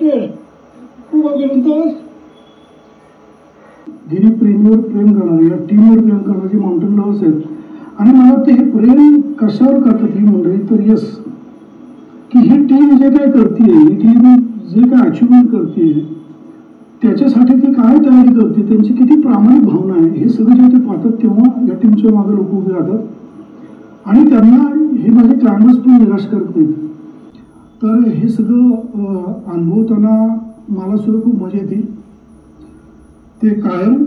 खेळ. खूप अभिनंदन. गिरीप्रेमीवर प्रेम करणारे, या टीमवर प्रेम करणारे माउंटेन लव्हर्स आहेत. आणि मला वाटतं हे प्रेम कशावर करतात ही मंडळी, तर यस, की ही टीम जे काय करते, ही टीम जे काय अचिव्हमेंट करते, त्याच्यासाठी ती काय तयारी करते, त्यांची किती प्रामाणिक भावना आहे, हे सगळं जेव्हा ते पाहतात तेव्हा या टीमच्या मागे लोक उभे राहतात. आणि त्यांना हे माझे क्लायंबर्स पण निराश करत नाहीत. तर हे सगळं अनुभवताना मला सुद्धा खूप मजा येते. ते कायम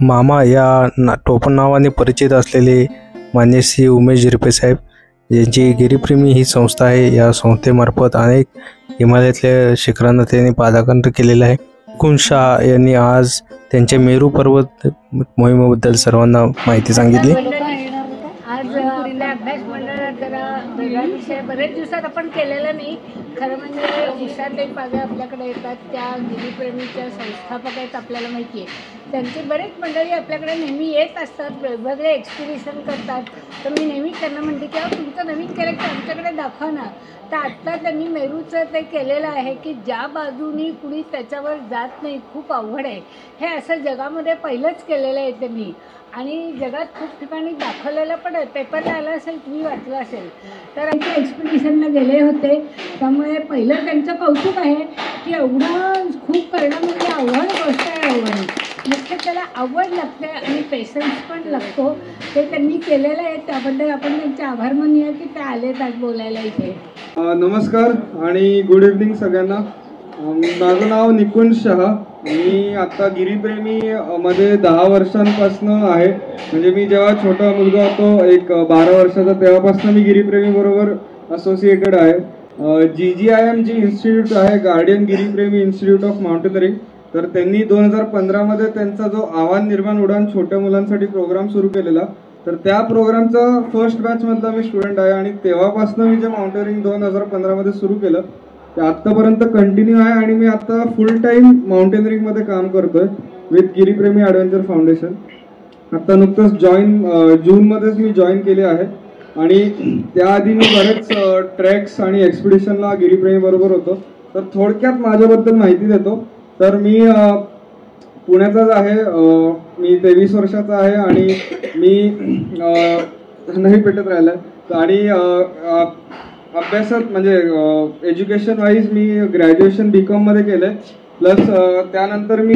मामा या टोपण नावाने परिचित असलेले मान्य श्री उमेश झिरपे साहेब, यांची गिरीप्रेमी ही संस्था आहे. या संस्थेमार्फत अनेक हिमालयातल्या शिखरांना त्यांनी पादाक्रांत केलेलं आहे. निकुंज शाह यांनी आज त्यांच्या मेरू पर्वत मोहिमेबद्दल सर्वांना माहिती सांगितली. आज आपल्या अभ्यास मंडळात जरा वेगळा विषय बरेच दिवसात आपण केलेला नाही. खरं म्हणजे उषाताई पागे आपल्याकडे येतात, त्या गिरीप्रेमीच्या संस्थापक आहेत, आपल्याला माहिती आहे. त्यांची बरेच मंडळी आपल्याकडे नेहमी येत असतात, वेगवेगळे एक्सपिडिशन करतात. तर मी नेहमी त्यांना म्हणते की तुमचं नवीन कॅरेक्टर आमच्याकडे दाखवा ना. तर आत्ता त्यांनी मेरूचं ते केलेलं आहे की ज्या बाजूनी कुणी त्याच्यावर जात नाही, खूप अवघड आहे. हे असं जगामध्ये पहिलंच केलेलं आहे त्यांनी, आणि जगात खूप ठिकाणी दाखवलेलं पण आहे. पेपरला आलं असेल, तुम्ही वाचलं असेल. तर आमच्या एक्सपिडिशनला गेले होते, त्यामुळे पहिलं त्यांचं कौतुक आहे की एवढं खूप करणं म्हणजे अवघड गोष्ट आहे. मुख्य त्याला आवड लागते आणि पेशन्स पण लागतो. ते त्यांनी केलेलं आहे, त्याबद्दल आपण त्यांचे आभार मानूया की ते आलेत आज बोलायला इथे. नमस्कार आणि गुड इव्हनिंग सगळ्यांना. माझं नाव निकुंज शाह. मी आत्ता गिरीप्रेमी मध्ये 10 वर्षांपासून आहे. म्हणजे मी जेव्हा छोटा मुलगा होतो, एक 12 वर्षाचा, तेव्हापासून मी गिरीप्रेमी बरोबर असोसिएटेड आहे. GGIM जी इन्स्टिट्यूट आहे, guardian Giripremi institute of mountaineering, तर त्यांनी 2015 मध्ये त्यांचा जो आव्हान निर्माण उडान छोट्या मुलांसाठी प्रोग्राम सुरू केलेला, तर त्या प्रोग्रामचा फर्स्ट बॅच मधला मी स्टुडंट आहे. आणि तेव्हापासून मी जे माउंटेनिंग 2015 मध्ये सुरू केलं ते आत्तापर्यंत कंटिन्यू आहे. आणि मी आता फुल टाइम माउंटेनरिंग मध्ये काम करतोय विथ गिरीप्रेमी ॲडव्हेंचर फाउंडेशन. आता नुकतंच जूनमध्येच मी जॉईन केले आहे. आणि त्याआधी मी बरेच ट्रेक्स आणि एक्सपिडिशनला गिरीप्रेमी बरोबर होतो. तर थोडक्यात माझ्याबद्दल माहिती देतो. तर मी पुण्याचाच आहे. मी 23 वर्षाचा आहे आणि मी नाही पेटत राहिलं. आणि अभ्यासात म्हणजे एज्युकेशन वाईज मी ग्रॅज्युएशन BCom मध्ये केलंय. प्लस त्यानंतर मी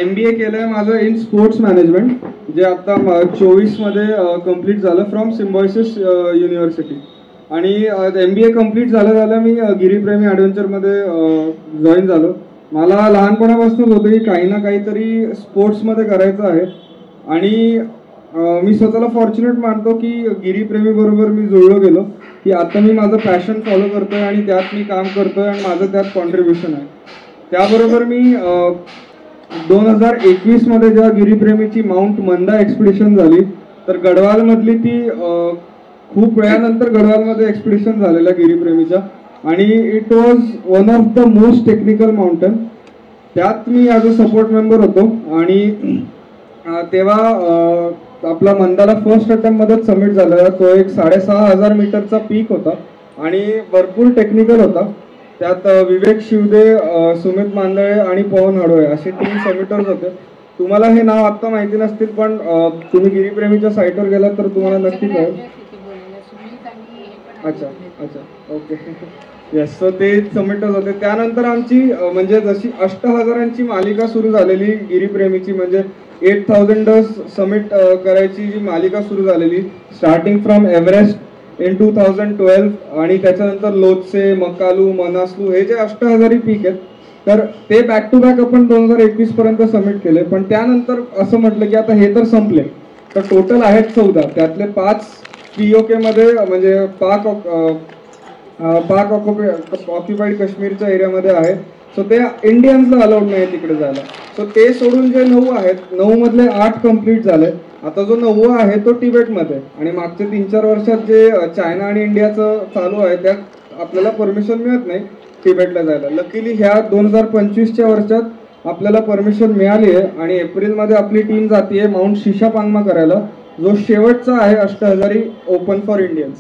MBA केलंय माझं इन स्पोर्ट्स मॅनेजमेंट, जे आता 24 मध्ये कम्प्लीट झालं फ्रॉम सिम्बॉयसिस युनिव्हर्सिटी. आणि MBA कम्प्लीट झालं मी गिरीप्रेमी ॲडव्हेंचरमध्ये जॉईन झालो. मला लहानपणापासूनच होतं की काही ना काहीतरी स्पोर्ट्समध्ये करायचं आहे. आणि मी स्वतःला फॉर्च्युनेट मानतो की गिरीप्रेमी बरोबर मी जुळलो गेलो, की आता मी माझं पॅशन फॉलो करतोय आणि त्यात मी काम करतोय आणि माझं त्यात कॉन्ट्रीब्युशन आहे. त्याबरोबर मी 2021 मध्ये जेव्हा गिरीप्रेमीची माउंट मंदा एक्सपिडिशन झाली, तर गढवालमधली ती खूप वेळानंतर गढवालमध्ये एक्सपिडिशन झालेलं गिरीप्रेमीच्या. आणि it was one of the most technical mountain. त्यात मी ॲज अ सपोर्ट मेंबर होतो. आणि तेव्हा आपला मंदाला फर्स्ट अटेम्प्ट मध्येच सबमिट झालेला. तो एक 6,500 मीटरचा पीक होता आणि भरपूर टेक्निकल होता. त्यात विवेक शिवदे, सुमित मांदळे आणि पवन हडोळे असे 3 सबमिटर्स होते. तुम्हाला हे नाव आत्ता माहिती नसतील, पण तुम्ही गिरीप्रेमीच्या साईटवर गेलात तर तुम्हाला नक्की कळेल. अच्छा, ओके, येस. सो ते सबमिटर्स होते. त्यानंतर आमची म्हणजे जशी 8,000ची मालिका सुरू झालेली गिरीप्रेमीची, म्हणजे 8,000 समिट करायची जी मालिका सुरू झालेली, स्टार्टिंग फ्रॉम एव्हरेस्ट इन 2012. आणि त्याच्यानंतर लोत्से, मकालू, मनासलू हे जे 8,000 पीक आहेत, तर ते बॅक टू बॅक आपण 2021 पर्यंत सबमिट केले. पण त्यानंतर असं म्हटलं की आता हे तर संपले, तर टोटल आहेत 14. त्यातले 5 POK मध्ये, म्हणजे पाक ऑक्युपाईड काश्मीरच्या एरियामध्ये आहे. सो ते इंडियन्सला अलाउड नाही तिकडे जायला. सो ते सोडून जे 9 आहेत, 9 मधले 8 कम्प्लीट झाले. आता जो 9वा आहे तो तिबेटमध्ये. आणि मागच्या 3-4 वर्षात जे चायना आणि इंडियाचं चालू आहे, त्यात आपल्याला परमिशन मिळत नाही तिबेटला जायला. लकीली ह्या 2025च्या वर्षात आपल्याला परमिशन मिळाली आहे. आणि एप्रिलमध्ये आपली टीम जाते माउंट शिशापांगमा करायला. जो शेवटचा आहे 8000 ओपन फॉर इंडियन्स.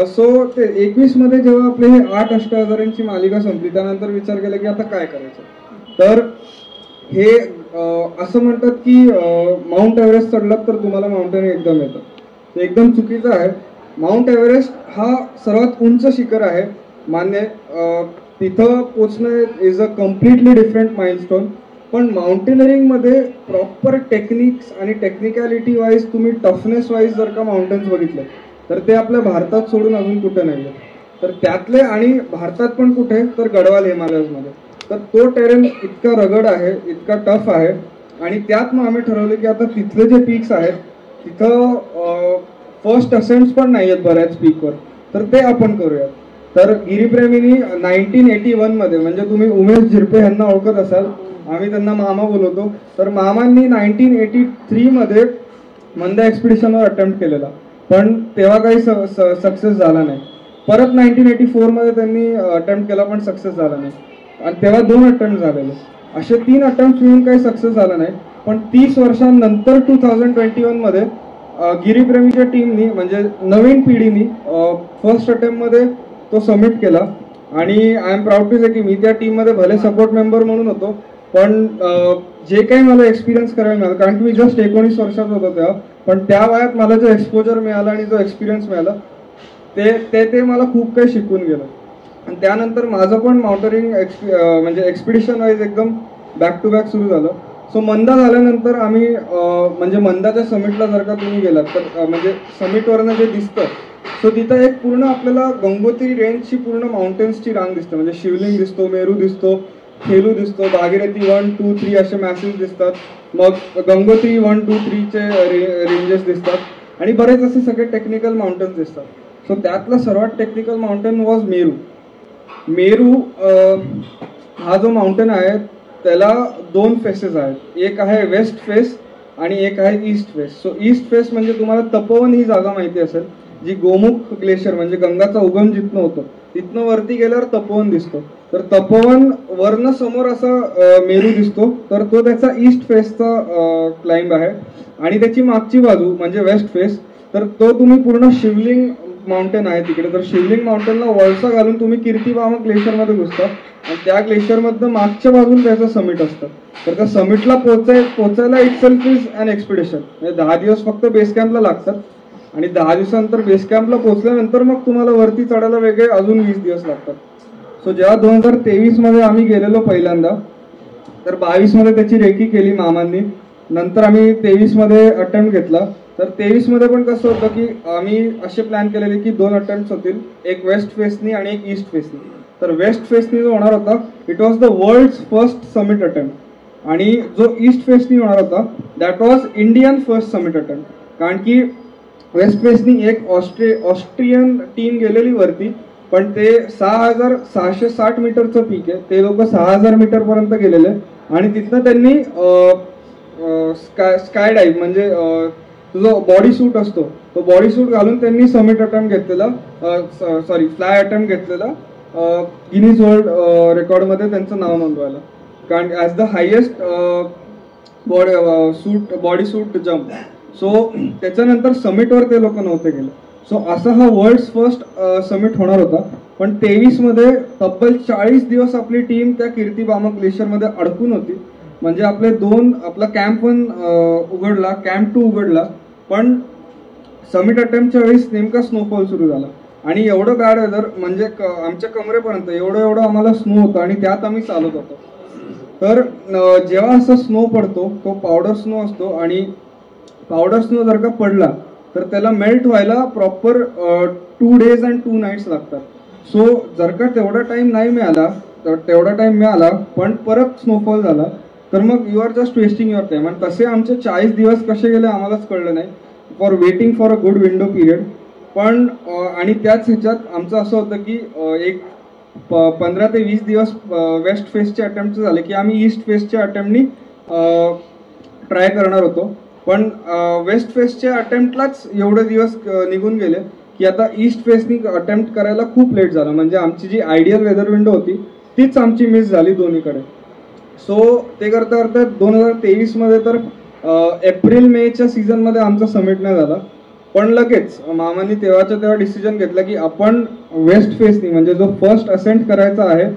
सो ते 21 मध्ये जेव्हा आपले हे 8 अष्टहजारांची मालिका संपली, त्यानंतर विचार केला की आता काय करायचं. तर हे असं म्हणतात की माउंट एव्हरेस्ट चढलात तर तुम्हाला माउंटेन एकदम येतं. ते एकदम चुकीचं आहे. माउंट एव्हरेस्ट हा सर्वात उंच शिखर आहे, मान्य. तिथं पोचणं is a completely different milestone. पण माउंटेनरिंगमध्ये प्रॉपर टेक्निक्स आणि टेक्निकॅलिटी वाईज तुम्ही टफनेस वाईज जर का माउंटन्स बघितले तर ते आपल्या भारतात सोडून अजून कुठे नाही आहे. तर त्यातले आणि भारतात पण कुठे तर गढवाल हिमालयाजमध्ये. तर तो टेरेन इतका रगड आहे, इतका टफ आहे. आणि त्यात मग आम्ही ठरवलं की आता तिथले जे पीक्स आहेत तिथं फर्स्ट असेंट्स पण नाही आहेत बऱ्याच पीकवर, तर ते आपण करूयात. तर गिरीप्रेमींनी 1981 मध्ये, म्हणजे तुम्ही उमेश झिरपे यांना ओळखत असाल, आम्ही त्यांना मामा बोलवतो, तर मामांनी 1983 मध्ये मंदा एक्सपिडिशनवर अटेम्प्ट केलेला, पण तेव्हा काही सक्सेस झाला नाही. परत 1984 मध्ये त्यांनी अटेम्प्ट केला पण सक्सेस झाला नाही. आणि तेव्हा 2 अटेम्प्ट झालेले. असे 3 अटेम्प्ट मिळून काही सक्सेस झाला नाही. पण 30 वर्षांनंतर 2021 मध्ये गिरीप्रेमीच्या टीमनी, म्हणजे नवीन पिढीनी फर्स्ट अटेम्प्ट मध्ये तो सबमिट केला. आणि आय एम प्राऊड टू से की मी त्या टीममध्ये भले सपोर्ट मेंबर म्हणून होतो, पण जे काही मला एक्सपिरियन्स करायला मिळाला, कारण की मी जस्ट 19 वर्षाचा होतो तेव्हा, पण त्या वयात मला जो एक्सपोजर मिळाला आणि जो एक्सपिरियन्स मिळाला ते मला खूप काही शिकून गेलं. आणि त्यानंतर माझं पण माउंटरिंग म्हणजे एक्सपिडिशन वाईज एकदम बॅक टू बॅक सुरू झालं. सो मंदा झाल्यानंतर आम्ही म्हणजे मंदाच्या समिटला जर का तुम्ही गेलात तर म्हणजे समिटवरनं जे दिसतं, सो तिथं एक पूर्ण आपल्याला गंगोत्री रेंजची पूर्ण माउंटेन्सची रांग दिसते. म्हणजे शिवलिंग दिसतो, मेरू दिसतो, खेलू दिसतो, भागीरथी 1, 2, 3 असे मॅसेज दिसतात. मग गंगोत्री 1, 2, 3चे रेंजेस दिसतात आणि बरेच असे सगळे टेक्निकल माउंटन्स दिसतात. सो त्यातला सर्वात technical mountain was Meru. Meru हा जो माउंटेन आहे त्याला 2 फेसेस आहेत. एक आहे वेस्ट फेस आणि एक आहे east face. So east face म्हणजे तुम्हाला तपोवन ही जागा माहिती असेल, जी गोमुख ग्लेशियर म्हणजे गंगाचा उगम जिथनं होतो तिथनं वरती गेल्यावर तपोवन दिसतो. तर तपोवन वरनं समोर असा मेरू दिसतो, तर तो त्याचा ईस्ट फेसचा क्लाइंब आहे. आणि त्याची मागची बाजू म्हणजे वेस्ट फेस, तर तो तुम्ही पूर्ण शिवलिंग माउंटेन आहे तिकडे. तर शिवलिंग माउंटेनला वळसा घालून तुम्ही कीर्तिबामक ग्लेशियरमध्ये घुसता आणि त्या ग्लेशियरमधनं मागच्या बाजून त्याचं समिट असतं. तर त्या समिटला पोचायला इटसेल्फ इज अन एक्सपिडिशन. म्हणजे 10 दिवस फक्त बेस कॅम्पला लागतात आणि 10 दिवसानंतर बेस कॅम्पला पोहोचल्यानंतर मग तुम्हाला वरती चढायला वेगळे अजून 20 दिवस लागतात. सो जेव्हा 2023 मध्ये आम्ही गेलेलो पहिल्यांदा, तर 22 मध्ये त्याची रेकी केली मामांनी. नंतर आम्ही 23 मध्ये अटेम्प्ट घेतला. तर 23 मध्ये पण कसं होतं की आम्ही असे प्लॅन केलेले की 2 अटेम्प्ट होतील, एक वेस्ट फेसनी आणि एक ईस्ट फेसनी. तर वेस्ट फेसनी जो होणार होता it was the world's first summit attempt, आणि जो ईस्ट फेसनी होणार होता that was Indian first summit attempt. कारण की वेस्ट फेसनी एक ऑस्ट्रियन टीम गेलेली वरती, पण ते 6660 मीटरचं पीक आहे, ते लोक 6000 मीटर पर्यंत गेलेले. आणि तिथनं त्यांनी स्काय डाईव्ह म्हणजे जो बॉडी सूट असतो तो बॉडी सूट घालून त्यांनी समिट अटेम्प्ट घेतलेला, फ्लाय अटेम्प्ट घेतलेला, गिनीज वर्ल्ड रेकॉर्डमध्ये त्यांचं नाव नोंदवायला. कारण as the highest body suit jump. So त्याच्यानंतर समिटवर ते लोक नव्हते गेले. सो असा हा वर्ल्ड्स फर्स्ट समिट होणार होता. पण 23 मध्ये तब्बल 40 दिवस आपली टीम त्या कीर्तिबामक ग्लेशियरमध्ये अडकून होती. म्हणजे आपला कॅम्प 1 उघडला, कॅम्प 2 उघडला, पण समिट अटेम्प्टच्या वेळेस नेमका स्नोफॉल सुरू झाला आणि एवढं बॅड वेदर म्हणजे आमच्या कमरेपर्यंत एवढं आम्हाला स्नो होतं आणि त्यात आम्ही चालत होतो. तर जेव्हा असा स्नो पडतो तो पावडर स्नो असतो आणि पावडर स्नो जर का पडला तर त्याला मेल्ट व्हायला प्रॉपर 2 days and 2 nights लागतात. सो जर का तेवढा टाइम नाही मिळाला तर तेवढा टाइम मिळाला पण परत स्नोफॉल झाला तर मग you are just wasting your time. आणि तसे आमचे 40 दिवस कसे गेले आम्हालाच कळलं नाही, for waiting for a good window period. पण आणि त्याच ह्याच्यात आमचं असं होतं की एक 15 ते 20 दिवस वेस्ट फेसचे अटेम्प्ट झाले की आम्ही ईस्ट फेसच्या अटेम्प्टनी ट्राय करणार होतो. पण वेस्ट फेसच्या अटेम्प्टलाच एवढे दिवस निघून गेले की आता ईस्ट फेसनी अटेम्प्ट करायला खूप लेट झालं. म्हणजे आमची जी आयडियल वेदर विंडो होती तीच आमची मिस झाली दोन्हीकडे. सो ते करता करता 2023 मध्ये तर एप्रिल मेच्या सीझनमध्ये आमचा समिट नाही झाला, पण लगेच मामांनी तेव्हाच्या तेव्हा डिसिजन घेतला की आपण वेस्ट फेसनी म्हणजे जो फर्स्ट असेंट करायचा आहे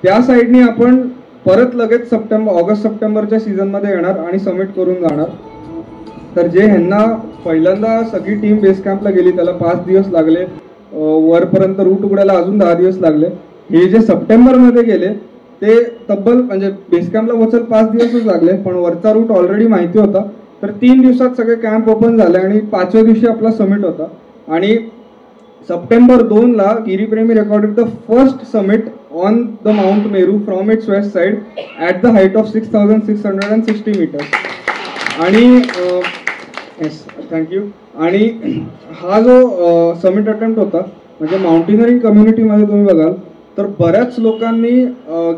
त्या साईडनी आपण परत लगेच ऑगस्ट सप्टेंबरच्या सीझनमध्ये येणार आणि समिट करून जाणार. तर जे ह्यांना पहिल्यांदा सगळी टीम बेस कॅम्पला गेली त्याला 5 दिवस लागले, वरपर्यंत रूट उघडायला अजून 10 दिवस लागले. हे जे सप्टेंबरमध्ये गेले ते तब्बल म्हणजे बेस कॅम्पला पोहोचायला 5 दिवसच लागले, पण वरचा रूट ऑलरेडी माहिती होता. तर 3 दिवसात सगळे कॅम्प ओपन झाले आणि 5व्या दिवशी आपला समिट होता. आणि सप्टेंबर 2ला Giripremi recorded the first summit on the mount Meru from its west side at the height of 6,660 metres. आणि येस थँक्यू. आणि हा जो समिट अटेम्प्ट होता म्हणजे माउंटेनरिंग कम्युनिटीमध्ये तुम्ही बघाल तर बऱ्याच लोकांनी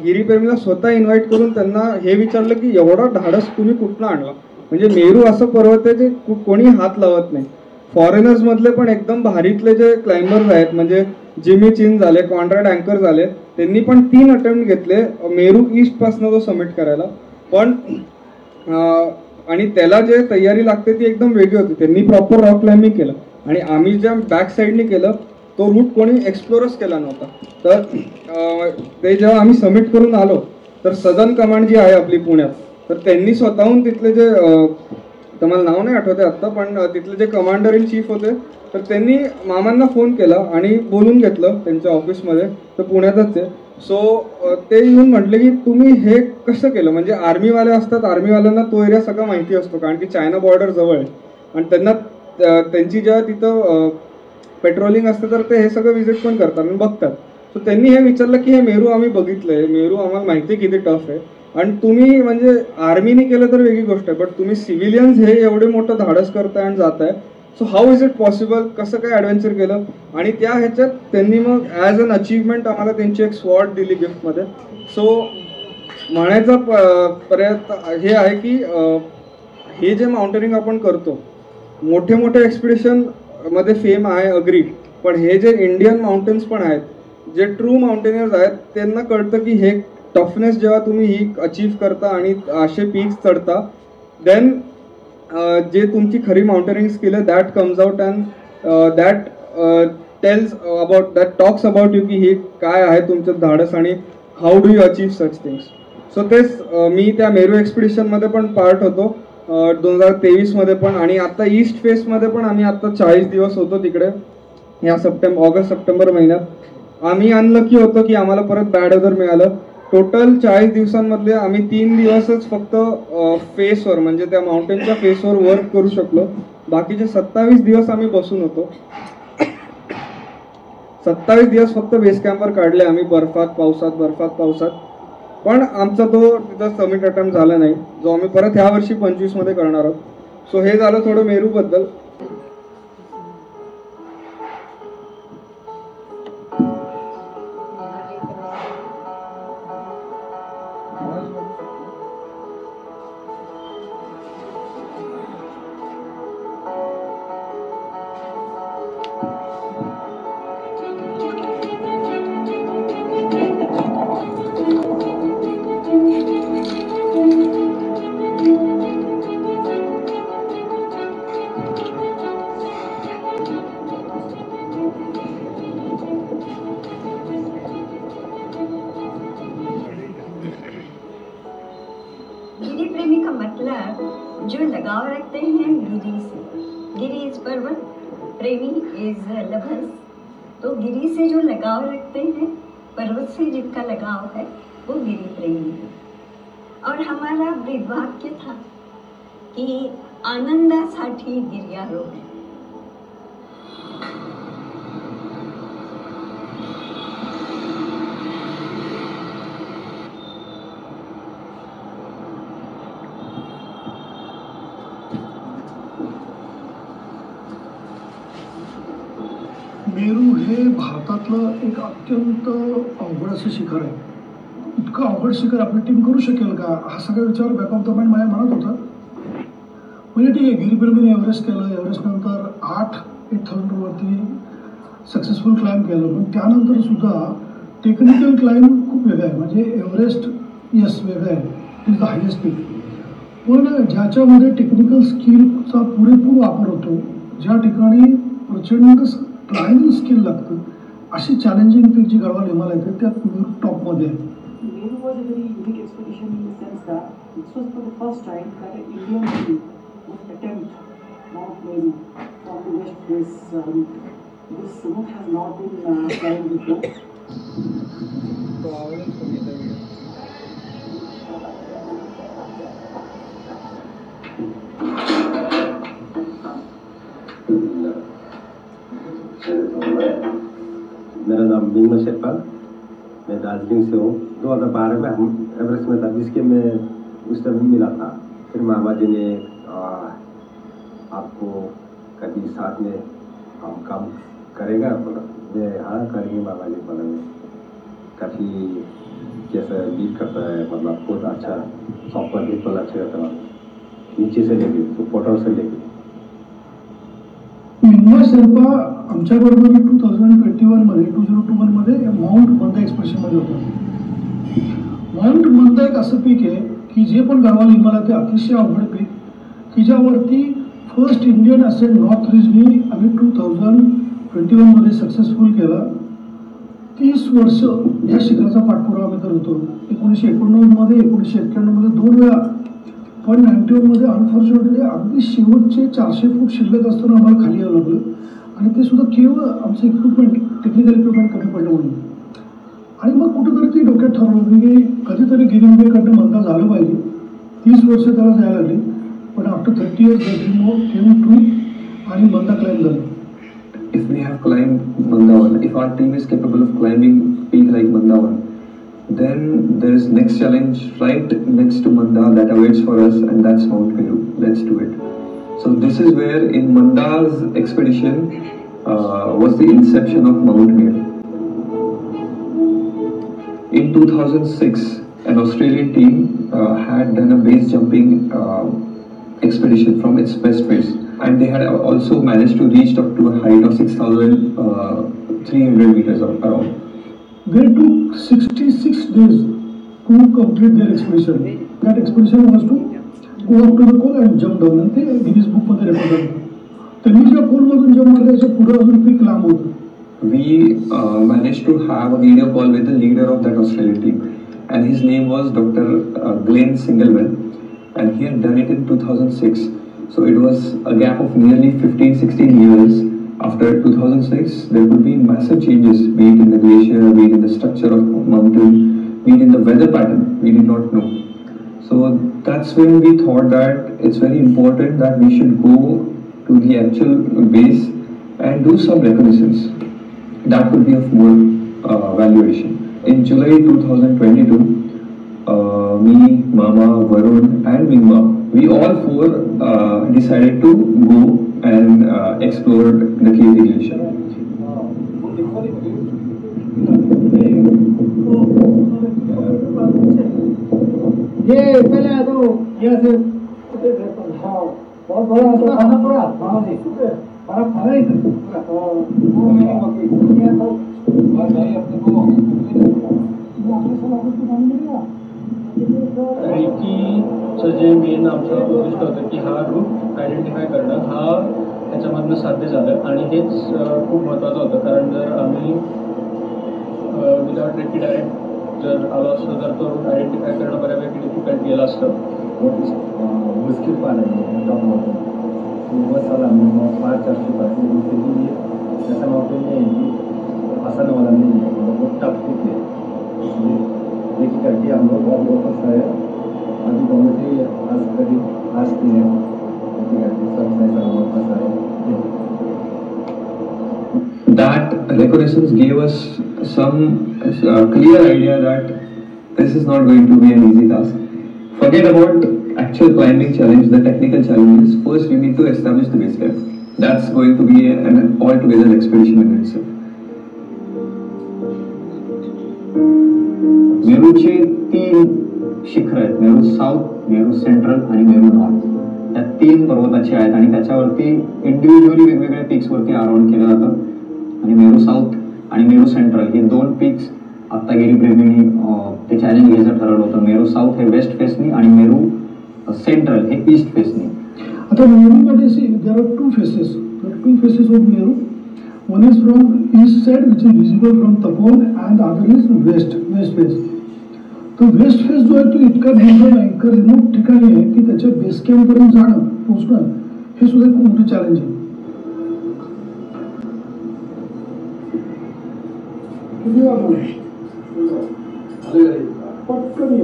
गिरीप्रेमीला स्वतः इन्व्हाइट करून त्यांना हे विचारलं की एवढा धाडस तुम्ही कुठनं आणला. म्हणजे मेरू असं पर्वत आहे जे कोणी हात लावत नाही. फॉरेनर्स मधले पण एकदम भारीतले जे क्लाइंबर्स आहेत म्हणजे जिमी चिन झाले, कॉन्ड्रॅड अँकर झाले, त्यांनी पण 3 अटेम्प्ट घेतले मेरू ईस्ट पासून तो समिट करायला. पण आणि त्याला जे तयारी लागते ती एकदम वेगळी होती. त्यांनी प्रॉपर रॉक क्लाइम्बिंग केलं आणि आम्ही ज्या बॅक साईडनी केलं तो रूट कोणी एक्सप्लोरच केला नव्हता. तर ते जेव्हा आम्ही समिट करून आलो तर सदर्न कमांड जी आहे आपली पुण्यात तर त्यांनी स्वतःहून तिथले जे तर मला नाव नाही आठवते आत्ता पण तिथले जे कमांडर इन चीफ होते तर त्यांनी मामांना फोन केला आणि बोलून घेतलं त्यांच्या ऑफिसमध्ये. तर पुण्यातच आहे. सो ते येऊन म्हटले की तुम्ही हे कसं केलं. म्हणजे आर्मीवाले असतात, आर्मीवाल्यांना तो एरिया सगळं माहिती असतो कारण की चायना बॉर्डर जवळ आहे आणि त्यांना त्यांची जेव्हा तिथं पेट्रोलिंग असतं तर ते हे सगळं व्हिजिट पण करतात आणि बघतात. सो त्यांनी हे विचारलं की हे मेरू आम्ही बघितलंय, मेरू आम्हाला माहिती आहे किती टफ आहे आणि तुम्ही म्हणजे आर्मीने केलं तर वेगळी गोष्ट आहे, बट तुम्ही सिव्हिलियन्स हे एवढे मोठं धाडस करताय आणि जाताय. So how is it possible, कसं काय ॲडव्हेंचर केलं. आणि त्या ह्याच्यात त्यांनी मग ॲज अन अचीवमेंट आम्हाला त्यांची एक स्वॉर्ड दिली गिफ्टमध्ये. सो म्हणायचा प्रयत्न हे आहे की हे जे माउंटेनिंग आपण करतो मोठे मोठे एक्सपिडिशन मध्ये फेम आहे अग्री, पण हे जे इंडियन माउंटेन्स पण आहेत जे ट्रू माउंटेनियर्स आहेत त्यांना कळतं की हे टफनेस जेव्हा तुम्ही ही अचीव करता आणि असे पीक्स चढता देन जे तुमची खरी माउंटेनिंग स्किल आहे that comes out and that tells about that talks about you की हे काय आहे तुमचं धाडस आणि how do you achieve such things. So तेच मी त्या मेरू एक्सपिडिशनमध्ये पण पार्ट होतो 2023 पण. आणि आता ईस्ट फेसमध्ये पण आम्ही आता 40 दिवस होतो तिकडे या ऑगस्ट सप्टेंबर महिन्यात. आम्ही अनलकी होतो की आम्हाला परत बॅड वेदर मिळालं. टोटल 40 दिवसांमधले आम्ही 3 दिवसच फक्त फेसवर म्हणजे त्या माउंटेनच्या फेसवर वर्क करू शकलो. बाकीचे 27 दिवस आम्ही बसून होतो. 27 दिवस फक्त बेस कॅम्पवर काढले आम्ही बर्फात पावसात. पण आमचा तो तिथं समिट अटेम्प्ट झाला नाही जो आम्ही परत ह्या वर्षी 25 मध्ये करणार आहोत. सो हे झालं थोडं मेरू बद्दल. जो लगाव रखते हैं गिरी से. गिरी इज पर्वत, प्रेमी इज लवर्स. तो गिरी से जो लगाव रखते हैं, पर्वत से जिनका लगाव है वो गिरी प्रेमी है. और हमारा ब्रीदवाक्य था की आनंदासाठी गिर्यारोहण. मेरू हे भारतातलं एक अत्यंत अवघड असं शिखर आहे. इतकं अवघड शिखर आपली टीम करू शकेल का, हा सगळा विचार बॅक ऑफ द माइंड माझ्या मनात होता. म्हणजे ठीक आहे, गिरीप्रेमीने एव्हरेस्ट केलं, एव्हरेस्ट नंतर 8 8,000वरती सक्सेसफुल क्लाइंब केलं, पण त्यानंतर सुद्धा टेक्निकल क्लाइंब खूप वेगळं आहे. म्हणजे एव्हरेस्ट येस वेगळं आहे, इज द हायेस्ट पीक, पण ज्याच्यामध्ये टेक्निकल स्किलचा पुरेपूर वापर होतो, ज्या ठिकाणी प्रचंड क्लाइंबिंग स्किल लागतं, अशी चॅलेंजिंग पीक जी गढवाल हिमालयात आहे त्यात मेरू टॉपमध्ये आहे. Meru was a very unique expedition in the sense that this was for the first time that an Indian Navy would attempt Mount Meru from the west face route. This route has not been climbed before. मेरा नाम मीमा शेरपा, मैं दार्जिलिंग से हूँ. 2012 में हम Everest में था, जिसके मैं उस time मिला था. फिर मामा जी ने आपको कभी साथ में हम काम करेगा बोला. मैं हाँ करेंगे मामा जी बोला. मैं काफ़ी जैसा लीड करता है, मतलब बहुत अच्छा सॉफ्टवेयर बिल्कुल अच्छा करता है, नीचे से लेके तो पोर्टल से लेके. मीमा शेर्पा आमच्याबरोबर 2021 मध्ये माउंट मंदा एक्सप्रेशनमध्ये होता. माउंट मंदा एक असं पीक आहे की जे पण गढवाल हिमालयात अतिशय अवघड पीक की ज्यावरती फर्स्ट इंडियन असेंट नॉर्थ रिजनी आम्ही 2021 मध्ये सक्सेसफुल केला. 30 वर्ष या शिखराचा पाठपुरावा आम्ही करत होतो. 1989 मध्ये 1991 मध्ये 2 वेळा, पण 91 मध्ये अनफॉर्च्युनेटली अगदी शेवटचे 400 फूट शिल्लक असताना आम्हाला खाली यावं लागलं, आणि ते सुद्धा केवळ आमचं इक्विपमेंट, टेक्निकल इक्विपमेंट कमी पडलं म्हणून. आणि मग कुठंतरी ती डोक्यात ठरवलं की कधीतरी गिरीनबेकडनं मंदा झालं पाहिजे. 30 वर्ष त्याला जायला लागली, पण after 30 years the dream came true आणि मंदा क्लाइंब झालं. If we have climbed Mandavan, if our team is capable of climbing peak like Mandavan, then there is next challenge right next to Manda that awaits for us, and that's Mount Meru. Let's do it. So this is where in Manda's expedition was the inception of Mount Meru. In 2006, an Australian team had done a base jumping expedition from its west face, and they had also managed to reach up to a height of 6,300 meters around. They took 66 days to complete their expedition. That expedition was to go up to the pole and jump down, and ते Guinness बुकमध्ये record झालं. त्यांनी ज्या पोलमधून jump मारलं त्याच्या पुढे अजून पीक लांब होतं. We managed to have a video call with the leader of that Australian team, and his name was Dr. Glenn Singlewell, and he had done it in 2006. So it was a gap of nearly 15-16 years. After 2006, there would be massive changes, be it in the glacier, be it in the structure of mountain, be it in the weather pattern. We did not know. So that's when we thought that it's very important that we should go to the actual base and do some reconnaissance. That would be of more valuation. In July 2022, me, Mama, Varun and Mima, we all 4 decided to go and explore the KT Glacier. ये पहले आ जाओ, यहाँ से हाँ बहुत बड़ा तो खाना पूरा हाँ जी बड़ा खाना ही था वो मैंने मक्की ये तो और भाई अपने को आपने सब आपको तो काम मिलेगा. रेकीचं जे मेन आमचं उद्दिष्ट होतं की हा रूट आयडेंटिफाय करणं, हा त्याच्यामधनं साध्य झालं. आणि हेच खूप महत्त्वाचं होतं, कारण जर आम्ही विदाउट रेकी डायरेक्ट जर आलो असतो तर तो रूट आयडेंटिफाय करणं बऱ्यापैकी डिफिकल्ट गेलं असतं. मुश्किल पा रहे हैं बहुत साल हमने 5 चढ़ चुका है, लेकिन ये ऐसा माउंटेन नहीं है कि आसान वाला नहीं है, बहुत टफ पीक है. इसलिए देखिए करके हम लोग वापस आए. अभी तो मुझे आज करीब आज की है सब ऐसा वापस आए. That reconnaissance gave us some clear idea that this is not going to be an easy task. Forget about actual climbing challenge, the technical challenges. First, we need to establish the base camp. That's going to be an altogether expedition in itself. मेरूचे 3 शिखर आहेत, Meru south, Meru central आणि Meru north. या 3 पर्वताचे आहेत आणि त्याच्यावरती individually वेगवेगळ्या पीक्सवरती आरोहण केलं जातं. आणि मेरू साऊथ आणि मेरू सेंट्रल हे 2 पीक्स आत्ता गिरीप्रेमींनी ते चॅलेंज घ्यायचं ठरवलं होतं. मेरू साऊथ हे वेस्ट फेसनी आणि मेरू सेंट्रल हे ईस्ट फेसने. आता मेरूमध्ये there are two faces of Meru. One is from east side which is visible from Tapovan and other is west face. तो वेस्ट फेस जो आहे तो इतका दुर्गम आहे, इतका रिमोट ठिकाणी आहे की त्याच्या बेस कॅम्पपर्यंत जाणं पोहोचणं हे सुद्धा खूप मोठं चॅलेंज आहे. पटकन ये.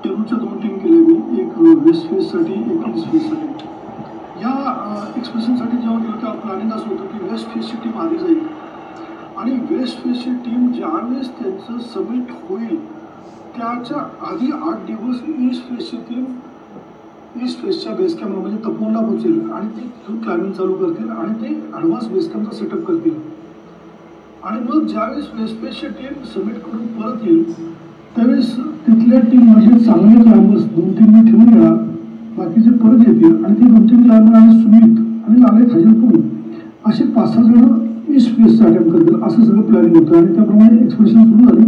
टेरूच्या 2 टीम केल्या मी, एक वेस्ट फेससाठी एक ईस्ट फेससाठी. या एक्सप्रेशनसाठी जेव्हा गेलो तेव्हा प्लॅनिंग असं होतं की वेस्ट फेसची टीम आधी जाईल आणि वेस्ट फेसची टीम ज्यावेळेस त्यांचं समिट होईल त्याच्या आधी 8 दिवस ईस्ट फेसची टीम ईस्ट फेसच्या बेस कॅम्पला म्हणजे तपोवनला पोहोचेल आणि ते तिथून क्लाइम्बिंग चालू करतील आणि ते ॲडव्हान्स बेस कॅम्पचा सेटअप करतील. आणि मग ज्यावेळेस वेस्ट फेसची टीम समिट करून परत येईल त्यावेळेस तिथल्या टीम म्हणजे चांगले क्लाइंबर्स 2-3 मी ठेवून येणार, बाकीचे परत येतील आणि ते 2-3 क्लाइंबर आणि सुमित आणि लाले खजलपूर असे 5-6 जण ईस्ट फेसचा अटेम्प्ट करतील असं सगळं प्लॅनिंग होतं आणि त्याप्रमाणे एक्सप्रेशन सुरू झाली.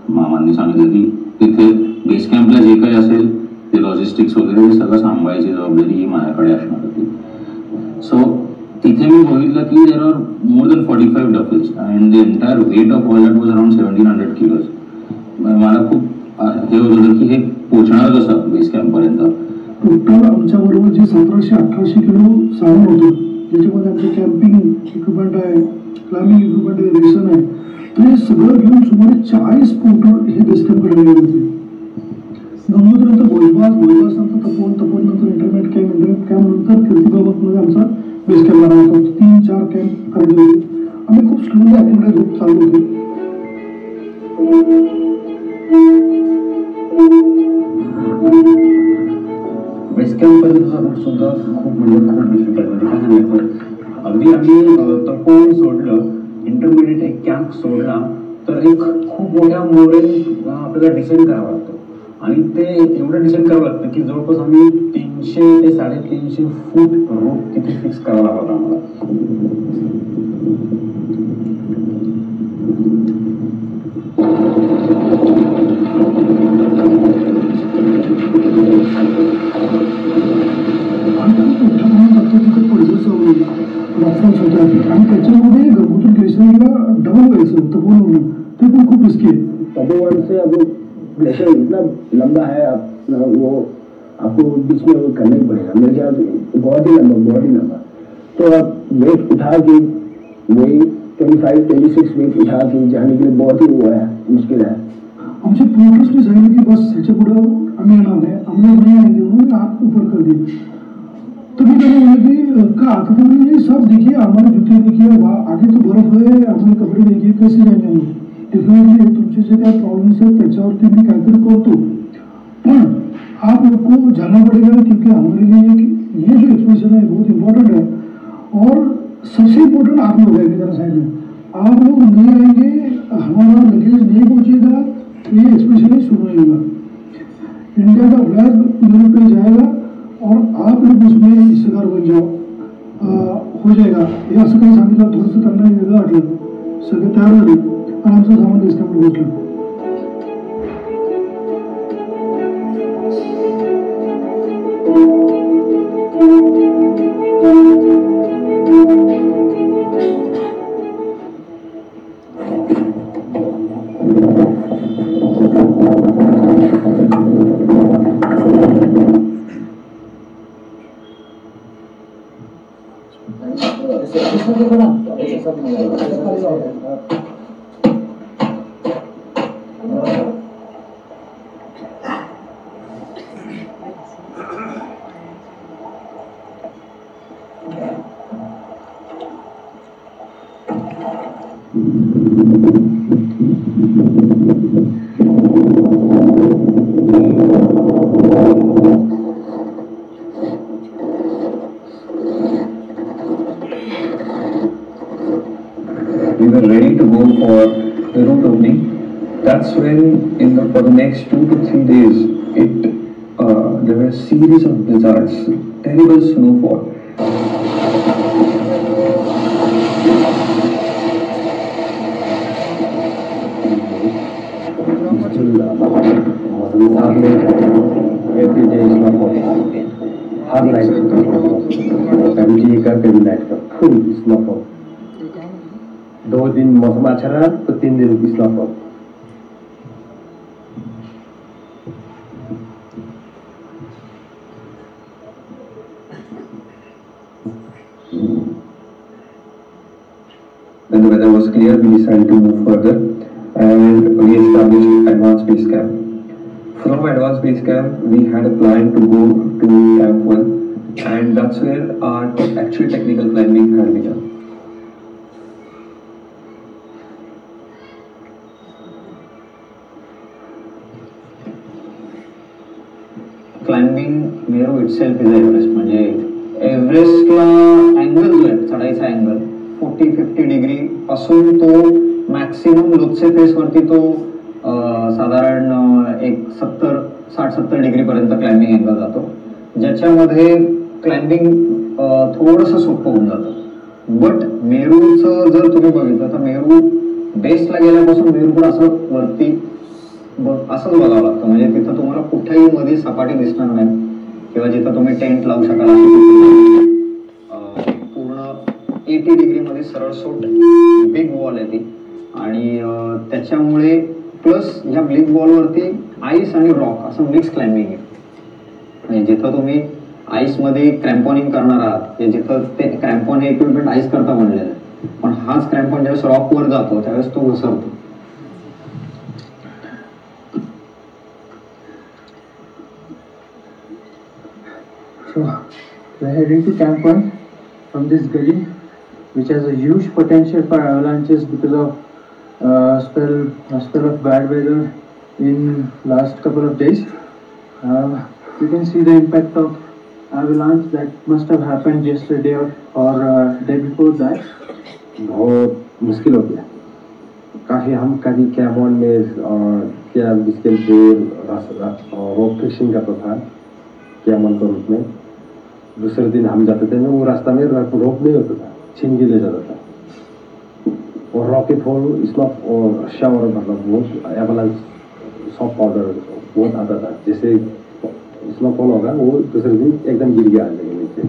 मामांनी सांगितलं की तिथे बेस कॅम्पला जे काही असेल ते लॉजिस्टिक्स वगैरे हे सगळं सांभाळायची जबाबदारी ही माझ्याकडे असणार होती. सो तिथे मी बघितलं की there are more than 45 duffels and the entire weight of all that was around 1700 kilos. मला खूप हे होत होतं की हे पोचणार कसं बेस कॅम्पपर्यंत. टोटल आमच्याबरोबर जे 1700-1800 किलो सामान होतं ज्याच्यामध्ये आमचं कॅम्पिंग इक्विपमेंट आहे, क्लाइम्बिंग इक्विपमेंट आहे, रेशन आहे, तर हे सगळं घेऊन सुमारे 40 पोर्टर हे बेस कॅम्पकडे गेले होते. गंगोत्रीनंतर भोजबाज नंतर तपोवन नंतर इंटरनेट कॅम्प नंतर कीर्तिबाबतमध्ये आमचा बेस कॅम्प लागला होता. 3-4 कॅम्प करायचे होते. आम्ही खूप स्लोली ॲक्टिव्हिटीज चालू होते. बेस कॅम्पपर्यंतचा रूट सुद्धा खूप डिफिकल्ट म्हणजे काय सांगायचं, अगदी आम्ही तपोवन सोडलं, इंटरमिडिएट एक कॅम्प सोडला तर एक खूप मोठ्या मोरेल आपल्याला डिसेंड करावं लागतं आणि ते एवढं डिसेंड करावं लागतं की जवळपास आम्ही 300 ते 350 फूट रूट तिथे फिक्स करावा लागला आम्हाला. आणि त्याच्यामध्ये गंगोत्री ग्लेशियरला डबल व्हायचं तपोवन ते पण खूप रिस्की आहे. तपोवन से अब ग्लेशियर इतना लंबा है, वो आपको बीच में वो करना ही पड़ेगा. मेरे ख्याल से बहुत ही लंबा. तो आप वेट उठा के वही 25-26 वेट उठा के जाने के लिए बहुत ही वो है, मुश्किल है. आमचे पोर्टर्सने सांगितलं की बस ह्याच्या पुढं आम्ही येणार नाही, आम्ही नहीं आएंगे, उन्होंने हाथ ऊपर कर दिए. तो मैं कहने लगा कि कहा तो तुमने सब देखिए, हमारे जूते देखिए, आगे तो बर्फ है, हमारे कपडे देखिए, कैसे जाएंगे हम. डेफिनेटली तुमचे जे काय प्रॉब्लेम्स आहेत त्याच्यावरती मी काहीतरी करतो, पण आप लोग को जाना पड़ेगा क्योंकि हमारे लिए ये जो एक्सप्रेशन है बहुत इम्पोर्टेंट है और सबसे इम्पोर्टेंट आप लोग है मेरा साइड में. आप लोग नहीं आएंगे, हमारा लगेज नहीं पहुंचेगा, ये एक्सप्रेशन ही शुरू नहीं होगा. इंडिया का फ्लैग मेरे पे जाएगा और आप लोग उसमें हिस्सेदार बन जाओ, हो जाएगा. हे असं काही सांगितलं, थोडंसं त्यांना वेगळं वाटलं. सगळे तयार झाले आणि आमचं सामान बेस कॅम्पला पोहोचलं. We were ready to go for the route opening. That's when, for the next 2 to 3 days, there were a series of blizzards, terrible snowfall. Every day is snowfall. Hard night snowfall. कभी का कभी Knight का फुल snowfall. 2 दिन मौसम अच्छा रहा तो 3 दिन snowfall. When the weather was clear, we decided to move further and we established Advanced Base Camp. From Advanced Base Camp, we had a plan to go to Camp 1, and that's where our actual technical climbing had begun. Climbing Meru itself is Everest. म्हणजे एव्हरेस्टला angle जो आहे चढाईचा angle 40-50 degree पासून तो maximum Lhotse face वरती तो साधारण एक 60-70 degree पर्यंत क्लाइंबिंग अँगल जातो, ज्याच्यामध्ये क्लाइंबिंग थोडंसं सोपं होऊन जातं. बट मेरूचं जर तुम्ही बघितलं तर मेरू बेसला गेल्यापासून मेरूकडे असं वरती असंच बघावं लागतं. म्हणजे तिथं तुम्हाला कुठेही मध्ये सपाटी दिसणार नाही किंवा जिथं तुम्ही टेंट लावू शकाल पूर्ण 80 डिग्री मध्ये सरळ सोट बिग वॉल आहे ती. आणि त्याच्यामुळे प्लस ह्या बिग वॉल वरती आईस आणि रॉक असं मिक्स क्लाइंबिंग आहे. म्हणजे जिथं तुम्ही आईस मध्ये क्रॅम्पॉनिंग करणार आहात, जिथं ते क्रॅम्पॉन हे इक्विपमेंट आईस करता बनलेलं आहे, पण हाच क्रॅम्पॉन ज्यावेळेस रॉक वर जातो त्यावेळेस तो घसरतो. So we're heading to Camp 1 from this gully, which has a huge potential for avalanches because of a spell of bad weather in last couple of days. You can see the impact of avalanche that must have happened yesterday or day before that. बहुत मुश्किल हो गया. काफ़ी हम कभी Camon में क्या मुश्किल से रोप fishing करता था Camon के रूप में. दूसरे दिन हम जाते थे ना, वो रास्ता में रोप नहीं होता था, छीन के ले जाता था. और रॉकेट फॉल स्नॉफ और शावर मतलब बहुत एवलांच सॉफ्ट पाउडर बहुत आता था. जैसे स्नोफॉल होगा वो दूसरे दिन एकदम गिर गया आने के नीचे.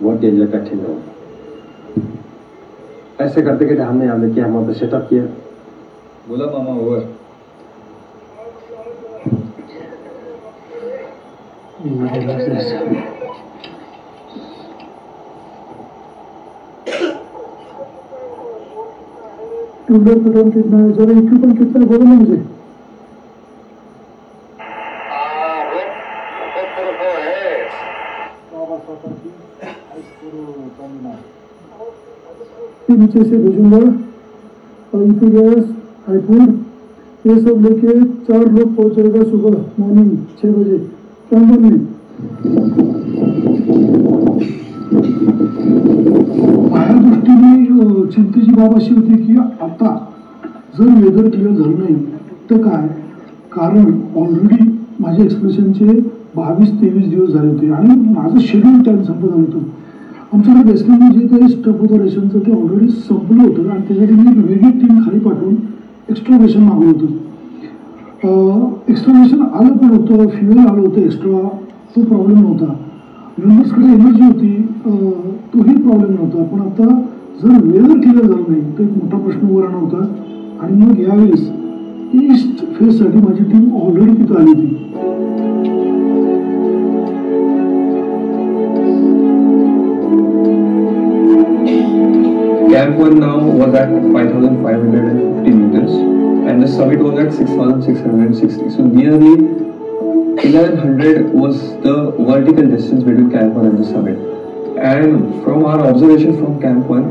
बहुत डेंजर कठिन है. ऐसे करते करते हमने क्या मतलब सेटअप किया. बोला मामा ओवर. ट्यूबलर पेट्रोल कितना है, जरा इक्विपमेंट कितना है बोलो ना मुझे. नीचे से भेजूंगा और इनकी गैस हाईफूड ये सब लेके 4 लोग पहुंचेगा सुबह मॉर्निंग 6 बजे कैंपन में. माझ्या दृष्टीने चिंतेची बाब अशी होती की आता जर वेदर क्लिअर झालं नाही तर काय, कारण ऑलरेडी माझ्या एक्सप्रेशनचे 22-23 दिवस झाले होते आणि माझं शेड्यूल टाइम संपत आलं होतं. आमच्याकडे बेसिकली जे काही स्टफ होतं रेशनचं ते ऑलरेडी संपलं होतं आणि त्यासाठी मी वेगळी टीम खाली पाठवून एक्स्ट्रा रेशन मागवलं होतं. एक्स्ट्रा रेशन आलं पण होतं, फ्युएल आलं होतं एक्स्ट्रा, तो प्रॉब्लेम नव्हता. मेंबर्सकडे एनर्जी होती, तोही प्रॉब्लेम नव्हता. पण आता जर वेदर क्लिअर झालं नाही तर एक मोठा प्रश्न उभा राहणार होता. आणि मग यावेळेस ईस्ट फेजसाठी माझी टीम ऑलरेडी तिथं आली होती. Camp 1 now was at 5,550 meters and the summit was at 6,660. So nearly 1,100 was the vertical distance between Camp 1 and the summit. And from our observation from Camp 1,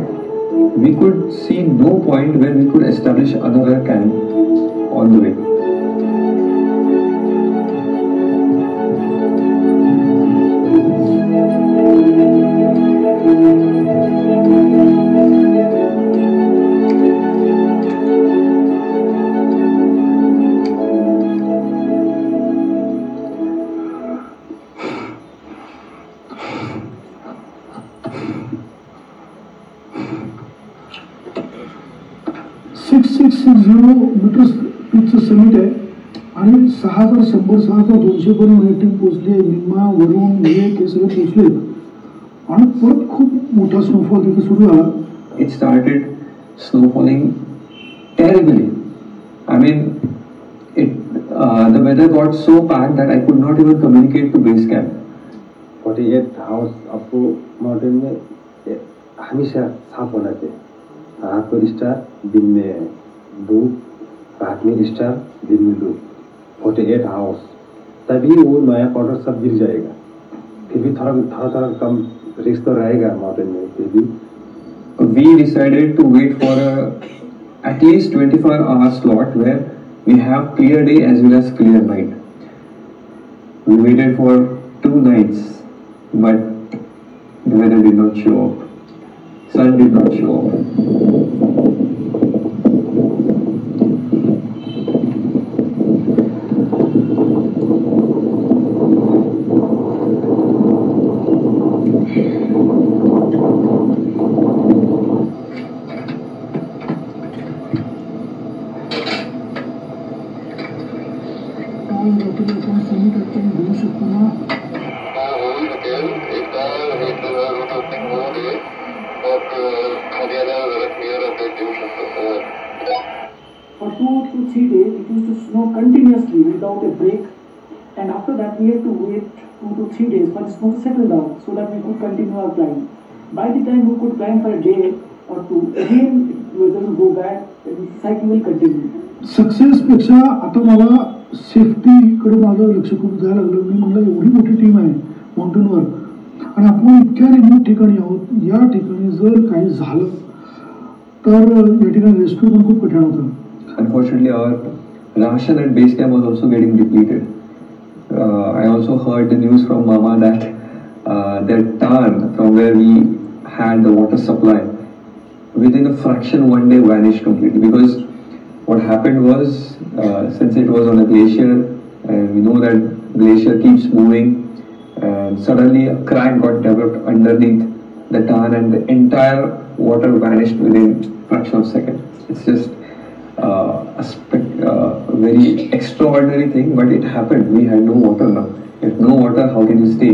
we could see no point where we could establish another camp on the way. Metre पीचचं summit आहे आणि 6100 6200 पर्यंत team पोहोचली. निम्मा वरून विवेक हे सगळे पोहोचले आणि परत खूप मोठा स्नोफॉल तिथे सुरू झाला. It started snowfalling terribly. I mean, the weather got so bad that I could not even communicate to base camp. 48 house आपको माउंटेन में हमेशा साफ होना चाहिए. रात को स्टार, दिन में धूप, रात में स्टार, दिन में धूप. 48 हाउस, तभी वो नया क्वार्टर सब गिर जाएगा. फिर भी थोड़ा कम रिस्क तो रहेगा माउंटेन में. फिर भी we decided to wait for at least 24-hour slot where we have clear day as well as clear night. We waited for 2 nights, but the weather did not show up. Sun did not show up. For 2 to 3 days, it used to snow continuously without a break, and after that we had to wait 2 to 3 days for the snow to settle down so that we could continue our climb. By the time we could climb for a day or two, again weather will go back and the cycle will continue. Success पेक्षा आता मला सेफ्टीकडे माझं लक्ष खूप द्यायला लागलं. मी म्हणलं एवढी मोठी टीम आहे माउंटेनवर आणि आपण इतक्या रिमोट ठिकाणी आहोत. या ठिकाणी जर काही झालं तर या ठिकाणी रेस्क्यू पण खूप कठीण होतं. Unfortunately, our ration at base camp was also getting depleted. I also heard the news from Mama that their tarn from where we had the water supply within a fraction one day vanished completely. Because what happened was, since it was on a glacier and we know that glacier keeps moving, and suddenly a crack got developed underneath the tarn and the entire water vanished within fraction of a second. It's just a very extraordinary thing, but it happened. We had no water now. If no water, how can you stay?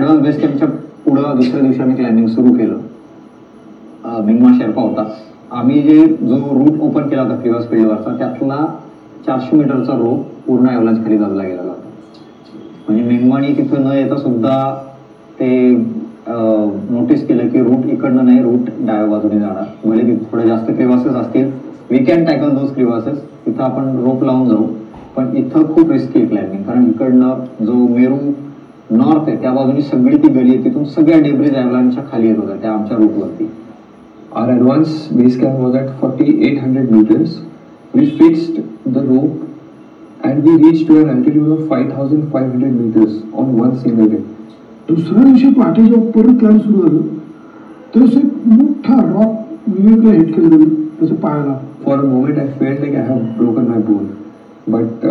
Advance base कॅम्पच्या पुढं दुसऱ्या दिवशी आम्ही climbing सुरू केलं. मिंगमा शेर्पा होता. आम्ही जो रूट ओपन केला होता क्रिवास फील्डवरचा, त्यातला 400 मीटरचा रोप पूर्ण ॲव्हलांच खाली दाबला गेलेला होता. म्हणजे मिंगमानी तिथं न येता सुद्धा ते नोटीस केलं की रूट इकडनं नाही, रूट डाव्या बाजूने जाणार. भले तिथे थोडे जास्त क्रिवासेस असतील, वी कॅन टॅकल दोज क्रिवासेस, तिथं आपण रोप लावून जाऊ. पण इथं खूप रिस्की आहे क्लाइम्बिंग, कारण इकडनं जो मेरू नॉर्थ आहे त्या बाजूने सगळी ती गली आहे, तिथून सगळ्या डेब्रिज ॲव्हलांचच्या खाली येत होत्या त्या आमच्या रूटवरती. Our advanced base camp was at 4,800 meters. We fixed the rope and we reached to an altitude of 5,500 meters on one single day. दुसऱ्या दिवशी पहाटे जेव्हा परत क्लाइंब सुरू झालं तेव्हा एक मोठा रॉक विवेकला हिट केलं त्यांनी त्याच्या पायाला. For a moment I felt like I have broken my bone, but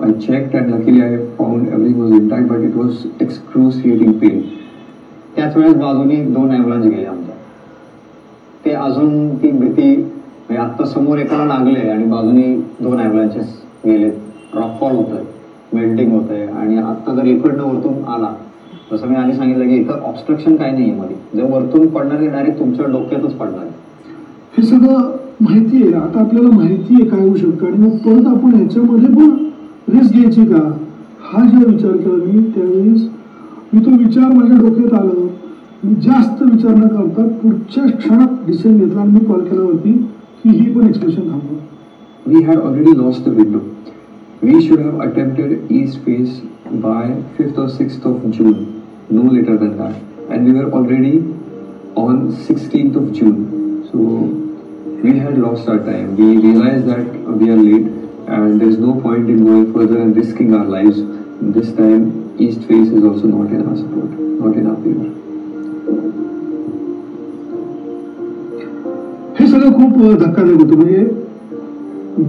I checked and luckily I found everything was intact, but it was excruciating pain. त्याच वेळेस बाजूनी 2 ॲव्हलांच गेले आमच्या. ते अजून ती भीती, म्हणजे आत्ता समोर एकाला लागले आणि बाजूनी 2 ॲव्हलांचेस गेले. रॉकफॉल होत आहे, मेल्टिंग होत आहे. आणि आत्ता जर इकडनं वरतून आला, जसं मी आधी सांगितलं की इथं ऑब्स्ट्रक्शन काय नाही आहे मध्ये, जर वरतून पडणार की डायरेक्ट तुमच्या डोक्यातच पडणार आहे. हे सगळं माहिती आहे. आता आपल्याला माहिती आहे काय होऊ शकतं आणि मग परत आपण ह्याच्यामध्ये पण रिस्क घ्यायची का, हा जेव्हा विचार केला मी त्यावेळेस तो विचार माझ्या डोक्यात आलं. मी जास्त विचार न करता पुढच्या क्षणात डिसिजन घेतला आणि मी कॉल केल्यावरती की ही पण एक्सप्रेशन थांबवा. We had already lost the window. We should have attempted east face by 5th or 6th of June, no later than that. And we were already on 16th of June. So we had lost our time. We realized that we are late and there is no point in going further and risking our lives. This time east face is also not in our support, not in our favor. हे सगळं खूप धक्कादायक होतं. म्हणजे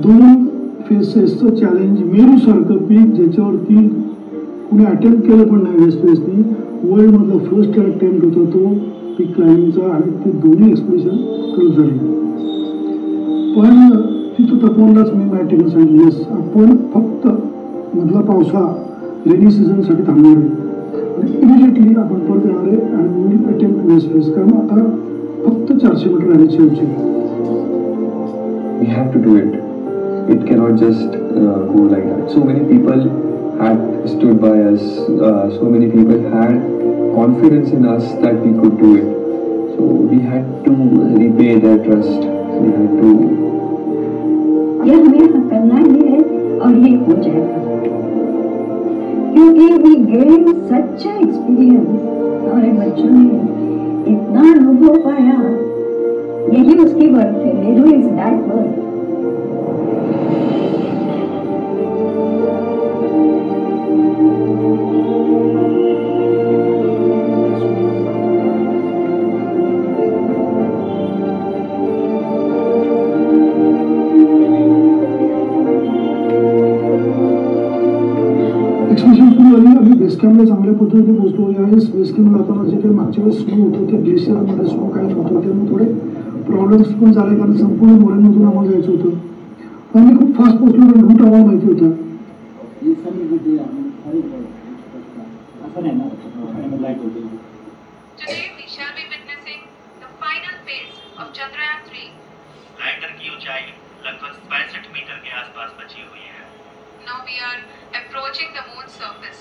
2 फेसेसचं challenge, मेरूसारखं पीक ज्याच्यावरती कुणी attempt केलं पण नाही वेस्ट फेसनी, वर्ल्डमधलं फर्स्ट अटेम्प्ट होता तो पीक क्लाइम्बिंगचा, आणि ते दोन्ही एक्सपिडिशन क्लोज झाले. पण तिथं तपोनलाच मी माझ्या टीमला सांगितलं, येस आपण फक्त मधला पावसाळा रेनी सीझनसाठी थांबणार आहे आणि इमिजिएटली आपण परत येणार आहे आणि विल अटेम्प्ट वेस्ट फेस, कारण आता फक्त 400 मीटर राहायची होती. We have to do it. It cannot just go like that. So many people had stood by us. So many people had confidence in us that we could do it. So we had to repay their trust. We had to. ये हमें करना ही है और ये हो जाएगा, क्योंकि we gained such a experience. हमारे बच्चों ने इतना अनुभव पाया, यही उसकी वर्थ है. Meru is that worth. Expression सुरू झाली. आम्ही बेस कॅम्पला चांगल्या पद्धतीने पोहोचलो. यावेळेस बेस कॅम्प जाताना जे काही मागच्या वेळेस स्नो होतं ते ग्लेशियरमध्ये स्नो काही नव्हतं, त्यामुळे थोडे प्रॉब्लेम्स पण झाले, कारण संपूर्ण मोरेनमधून आम्हाला जायचं होतं. पण आम्ही खूप फास्ट पोहोचलो, कारण रूट आम्हाला माहिती होता. Today we shall be witnessing the final phase of Chandrayaan 3. Lander की ऊंचाई लगभग 65 मीटर के आसपास बची हुई है. Now we are approaching the moon's surface.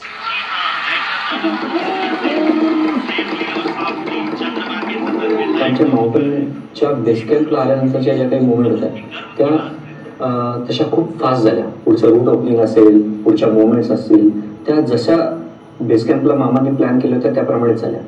आमच्या माउंटनच्या बेस कॅम्पला आल्यानंतरच्या ज्या काही मुवमेंट होत्या त्या तशा खूप फास्ट झाल्या. पुढचं रूट ओपनिंग असेल, पुढच्या मुवमेंट्स असतील, त्या जशा बेस कॅम्पला मामाने प्लॅन केलं होतं त्याप्रमाणेच झाल्या.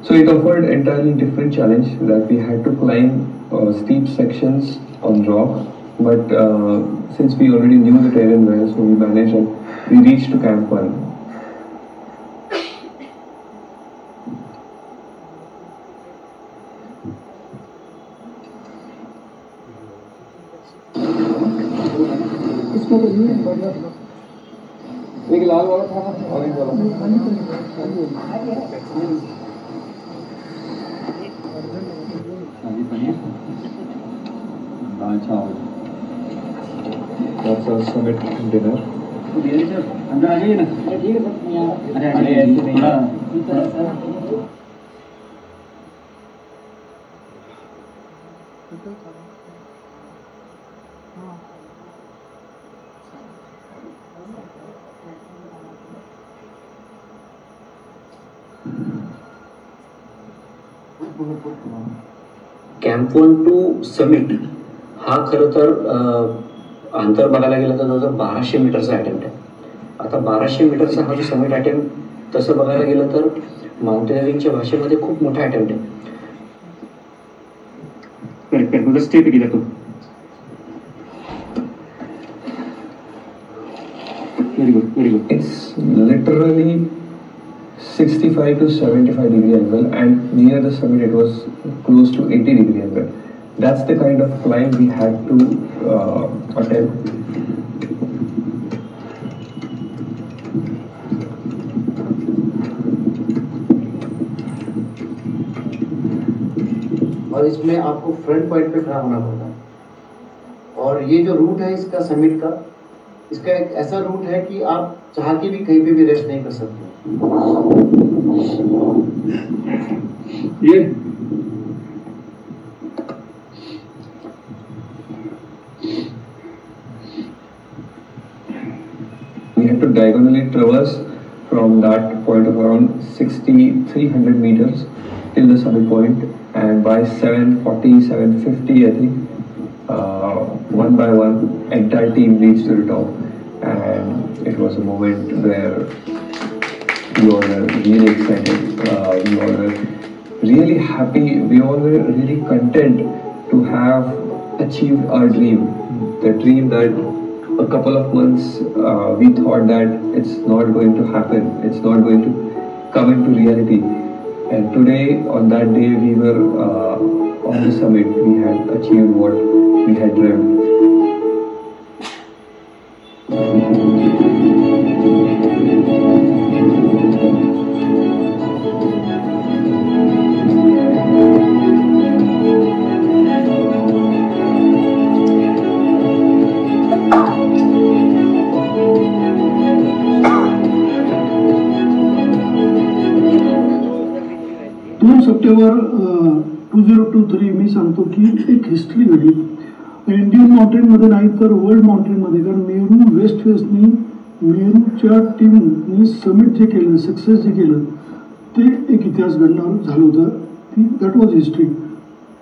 So it offered entirely different challenge that we had to climb steep sections on rock, but since we already knew the terrain well, so we managed and we reached to Camp 1. एक लाल वाला था ना, orange वाला That's our summit dinner. अंदर आ जाइए ना। अरे थोड़ा कॅम्प 1 टू समिट हा खरं तर अंतर बघायला गेलं तर जवळजवळ 1200 मीटरचा अटेम्प्ट आहे. आता 1200 मीटरचा हा जो समिट अटेम्प्ट तसं बघायला गेलं तर माउंटेनिअरिंगच्या भाषेमध्ये खूप मोठा अटेम्प्ट आहे. Very good, very good. It's literally 65 to 75 degree angle, and near the summit it was close to 80 degree angle. That's the kind of climb we had to attempt. और इसमें आपको फ्रंट पॉइंट पे खड़ा होना पड़ता है. और ये जो रूट है इसका समिट का, इसका एक ऐसा रूट है कि आप चाह के भी कहीं पे भी रेस्ट नहीं कर सकते. ये we had to diagonally traverse from that point of around 6,300 meters till the summit point, and by 7:40, 7:50 I think one by one entire team reached the top, and it was a moment where we all were really excited, we all were really happy, we all were really content to have achieved our dream, the dream that a couple of months we thought that it's not going to happen, it's not going to come into reality. And today, on that day, we were on the summit, we had achieved what we had dreamt. September 2023 मी सांगतो की एक history घडली Indian माउंटेनमध्ये नाही तर world माउंटेनमध्ये. कारण Meru waste फेसनी मेरूच्या टीमनी summit जे केलं, success जे केलं, ते एक इतिहास घडणार झालं होतं. That was history.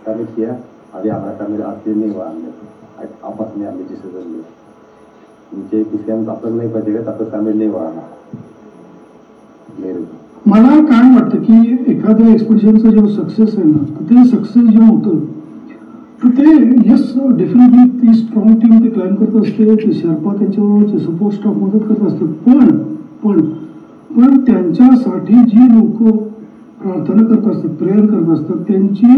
समिट किया, अभी हमारा समिट आज नहीं हुआ, हमने आपस में हमने डिसीजन लिया, नीचे किसी हम तब तक नहीं पहुंचेगा तब तक समिट नहीं हुआ मेरू. मला काय वाटतं की एखाद्या एक्सपिडिशनचं जेव्हा सक्सेस आहे ना, तर ते सक्सेस जेव्हा होतं तर ते येस डेफिनेटली ती स्ट्रॉंग टीम ते क्लाइम करत असते, ते शेर्पा त्यांच्याबरोबरचे सपोर्ट स्टाफ मदत करत असतात. पण त्यांच्यासाठी जी लोक प्रार्थना करत असतात, प्रेयर करत असतात, त्यांची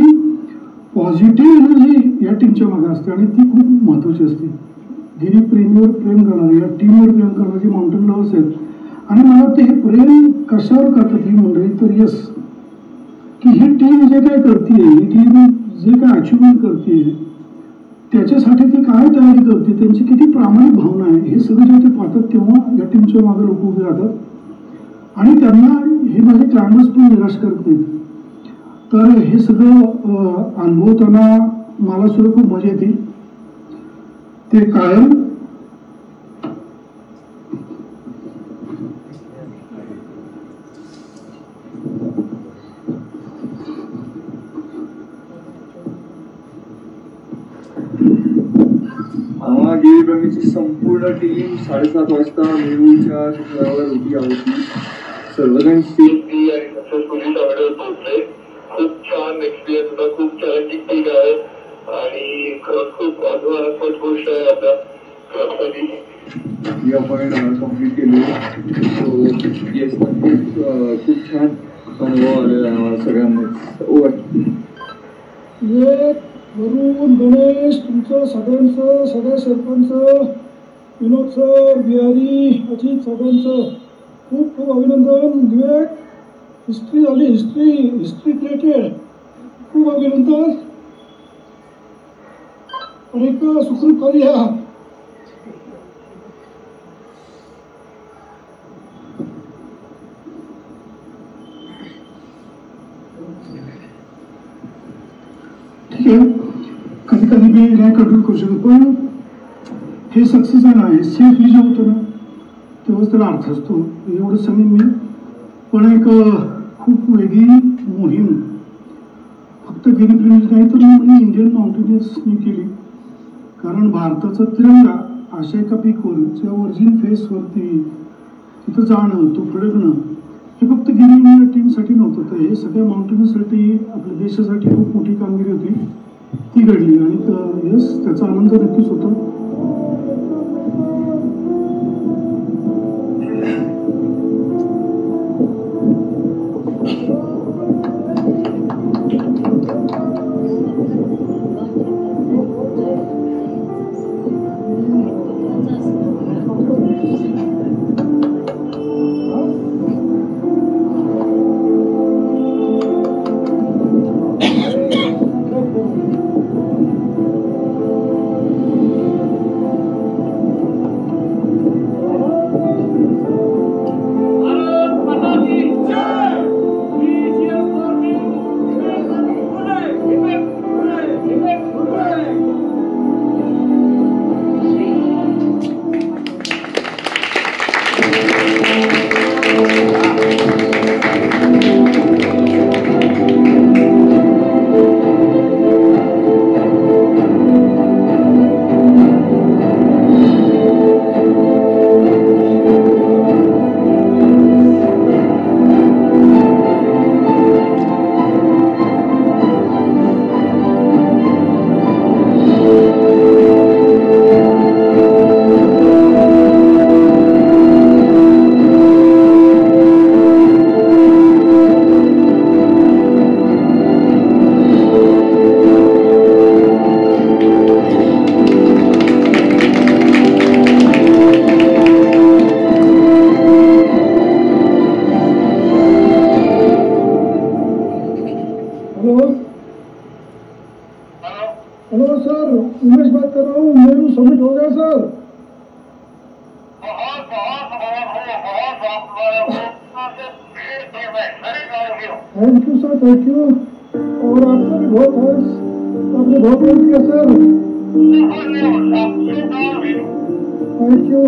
पॉझिटिव्ह एनर्जी या टीमच्या मागे असते आणि ती खूप महत्त्वाची असते. गिरी प्रेमीवर प्रेम करणारे, या टीमवर प्रेम करणारे जे माउंटेन लव्हर्स आहेत आणि मला वाटतं हे प्रेम कशावर करतात ही मंडळी, तर यस, की ही टीम जे काय करते, ही टीम जे काय अचिव्हमेंट करते त्याच्यासाठी ती काय तयारी करते, त्यांची किती प्रामाणिक भावना आहे, हे सगळं जेव्हा ते पाहतात तेव्हा या टीमच्या मागे लोक उभे राहतात आणि त्यांना हे माझे क्लायंबर्स पण निराश करत नाहीत. तर हे सगळं अनुभवताना मला सुद्धा खूप मजा येते. ते कायम गिरीप्रेमीची संपूर्ण टीम 7:30 वाजता मेरूच्या शिखरावर उभी होती. सर्वजण सेफली आणि सक्सेसफुली टॉर्नेडोवर पोहोचले. खूप छान एक्सपिरियन्स होता, खूप चॅलेंजिंग पीक आहे आणि खूप अभिमानास्पद गोष्ट आहे आपल्या क्लबसाठी आपण कम्प्लीट केली. सो येस, नक्कीच खूप छान अनुभव आलेला आहे आम्हाला सगळ्यांनाच. वरून गणेश, तुमचं सगळ्यांचं, सगळे सरपंच, विनोद सर, बिहारी, अजित, सगळ्यांचं खूप खूप अभिनंदन. विवेक, हिस्ट्री झाली, हिस्ट्री क्रिएटेड, खूप अभिनंदन. आणि सुखरूप कार्य या. ठीक आहे, कधी कधी मी नाही कंट्रोल करू शकत, पण हे सक्सेस आहे ना, हे सेफली जे होतं ना तेव्हाच त्याला अर्थ असतो. एवढं सांगेन मी. पण एक खूप वेगळी मोहीम फक्त गिरीप्रेमीच नाही तर मी इंडियन माउंटेनियर्सनी केली. कारण भारताचा तिरंगा अशा एका पीकवर ज्या वर्जिन फेसवरती तिथं जाणं, तो फडकणं, हे फक्त गिरी टीमसाठी नव्हतं, तर हे सगळ्या माउंटेनसाठी, आपल्या देशासाठी खूप मोठी कामगिरी होती, ती घडली. आणि यस, त्याचा आनंद नक्कीच होता. हेलो सर, उमेश बात कर रहा हूँ, मेरू समिट हो गया sir. Thank you sir, thank you. और आपका भी बहुत थैंक्स, आपने बहुत हेल्प किया सर. Thank you.